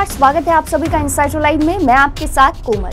नमस्कार, स्वागत है आप सभी का इनसाइडर लाइव में। मैं आपके साथ कोमल।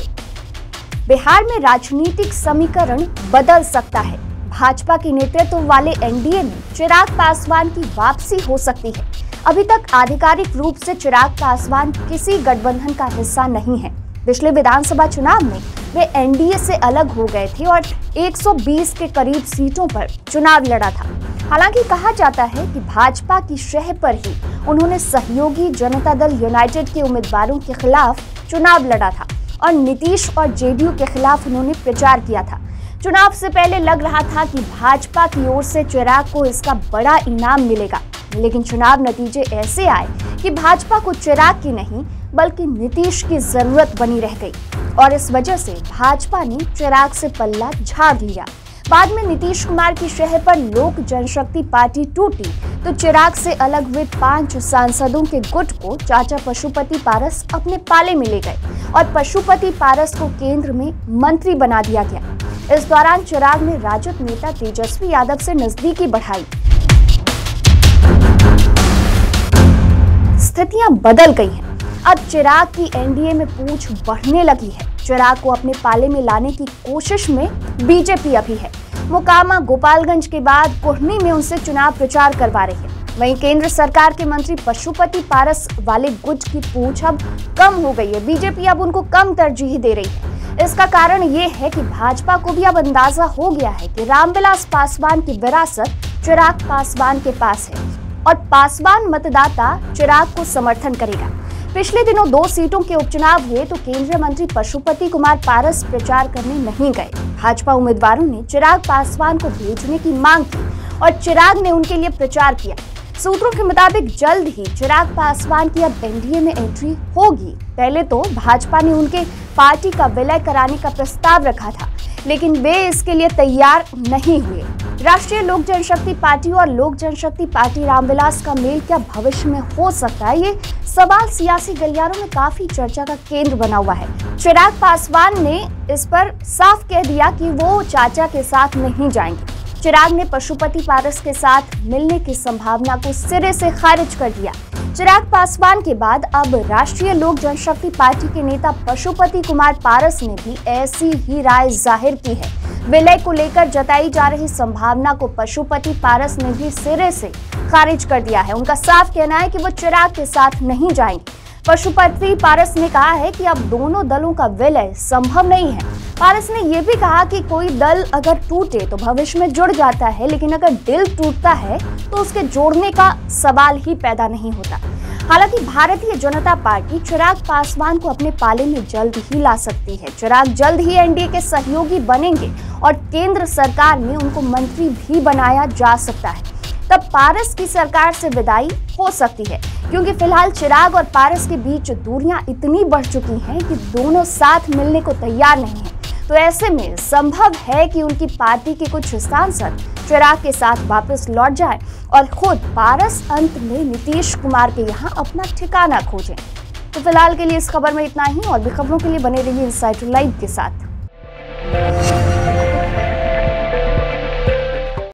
बिहार में राजनीतिक समीकरण बदल सकता है। भाजपा के नेतृत्व वाले एनडीए में चिराग पासवान की वापसी हो सकती है। अभी तक आधिकारिक रूप से चिराग पासवान किसी गठबंधन का हिस्सा नहीं है। पिछले विधानसभा चुनाव में वे एनडीए से अलग हो गए थे और 120 के करीब सीटों पर चुनाव लड़ा था। हालांकि कहा जाता है कि भाजपा की शह पर ही उन्होंने सहयोगी जनता दल यूनाइटेड के उम्मीदवारों के खिलाफ चुनाव लड़ा था और नीतीश और जेडीयू के खिलाफ उन्होंने प्रचार किया था। चुनाव से पहले लग रहा था कि भाजपा की ओर से चिराग को इसका बड़ा इनाम मिलेगा, लेकिन चुनाव नतीजे ऐसे आए कि भाजपा को चिराग की नहीं बल्कि नीतीश की जरूरत बनी रह गई और इस वजह से भाजपा ने चिराग से पल्ला झाड़ लिया। बाद में नीतीश कुमार की शह पर लोक जनशक्ति पार्टी टूटी तो चिराग से अलग हुए 5 सांसदों के गुट को चाचा पशुपति पारस अपने पाले में ले गए और पशुपति पारस को केंद्र में मंत्री बना दिया गया। इस दौरान चिराग ने राजद नेता तेजस्वी यादव से नजदीकी बढ़ाई। स्थितियां बदल गई हैं। अब चिराग की एनडीए में पूंछ बढ़ने लगी है। चिराग को अपने पाले में लाने की कोशिश में बीजेपी अभी है। मोकामा गोपालगंज के बाद कुढ़नी में उनसे चुनाव प्रचार करवा रही है। वहीं केंद्र सरकार के मंत्री पशुपति पारस वाले गुट की पूंछ अब कम हो गई है। बीजेपी अब उनको कम तरजीह दे रही है। इसका कारण ये है कि भाजपा को भी अब अंदाजा हो गया है कि रामविलास पासवान की विरासत चिराग पासवान के पास है और पासवान मतदाता चिराग को समर्थन करेगा। पिछले दिनों 2 सीटों के उपचुनाव हुए तो केंद्रीय मंत्री पशुपति कुमार पारस प्रचार करने नहीं गए। भाजपा उम्मीदवारों ने चिराग पासवान को भेजने की मांग की और चिराग ने उनके लिए प्रचार किया। सूत्रों के मुताबिक जल्द ही चिराग पासवान की अब एनडीए में एंट्री होगी। पहले तो भाजपा ने उनके पार्टी का विलय कराने का प्रस्ताव रखा था, लेकिन वे इसके लिए तैयार नहीं हुए। राष्ट्रीय लोक जनशक्ति पार्टी और लोक जनशक्ति पार्टी रामविलास का मेल क्या भविष्य में हो सकता है, ये सवाल सियासी गलियारों में काफी चर्चा का केंद्र बना हुआ है। चिराग पासवान ने इस पर साफ कह दिया कि वो चाचा के साथ नहीं जाएंगे। चिराग ने पशुपति पारस के साथ मिलने की संभावना को सिरे से खारिज कर दिया। चिराग पासवान के बाद अब राष्ट्रीय लोक जनशक्ति पार्टी के नेता पशुपति कुमार पारस ने भी ऐसी ही राय जाहिर की है। विलय को लेकर जताई जा रही संभावना को पशुपति पारस ने भी सिरे से खारिज कर दिया है। उनका साफ कहना है कि वो चिराग के साथ नहीं जाएंगे। पशुपति पारस ने कहा है कि अब दोनों दलों का विलय संभव नहीं है। पारस ने यह भी कहा कि कोई दल अगर टूटे तो भविष्य में जुड़ जाता है, लेकिन अगर दिल टूटता है तो उसके जोड़ने का सवाल ही पैदा नहीं होता। हालांकि भारतीय जनता पार्टी चिराग पासवान को अपने पाले में जल्द ही ला सकती है। चिराग जल्द ही एनडीए के सहयोगी बनेंगे और केंद्र सरकार में उनको मंत्री भी बनाया जा सकता है। तब पारस की सरकार से विदाई हो सकती है, क्योंकि फिलहाल चिराग और पारस के बीच दूरियां इतनी बढ़ चुकी हैं कि दोनों साथ मिलने को तैयार नहीं हैं। तो ऐसे में संभव है कि उनकी पार्टी के कुछ सांसद चिराग के साथ वापस लौट जाएं और खुद पारस अंत में नीतीश कुमार के यहाँ अपना ठिकाना खोजें। तो फिलहाल के लिए इस खबर में इतना ही और भी खबरों के लिए बने रहिए इनसाइडर लाइव के साथ।